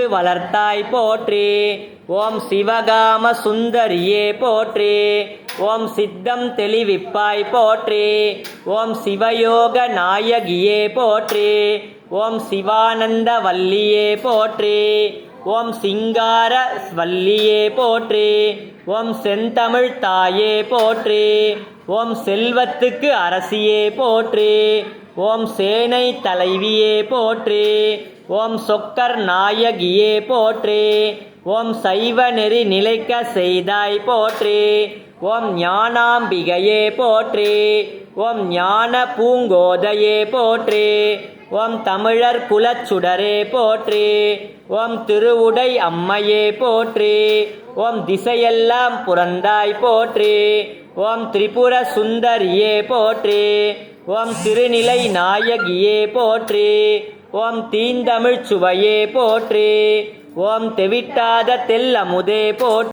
வளர்த்தாய் போற்றி. ஓம் சிவகாம சுந்தரியே போற்றி. ஓம் சித்தம் தெளிவிப்பாய் போற்றி. ஓம் சிவயோக நாயகியே போற்றி. ஓம் சிவானந்த வல்லியே போற்றி. ஓம் சிங்கார வல்லியே போற்றி. ஓம் செந்தமிழ் தாயே போற்றி. ஓம் செல்வத்துக்கு அரசியே போற்றி. ஓம் சேனை தலைவியே போற்றி. ஓம் சொக்கர் நாயகியே போற்றி. ஓம் சைவ நெறி நிலைக்க செய்தாய் போற்றி. ஓம் ஞானாம்பிகையே போற்றி. ஓம் ஞான பூங்கோதையே போற்றி. ஓம் தமிழர் குலச்சுடரே போற்றி. ஓம் திருவுடை அம்மையே போற்றி. ஓம் திசையெல்லாம் புரந்தாய் போற்றி. ஓம் திரிபுர சுந்தரியே போற்றி. ஓம் திருநிலை நாயகியே போற்றி. ஓம் தீந்தமிழ் சுவையே போற்றி. ஓம் தெவிட்டாத தெல்லமுதே போற்றி.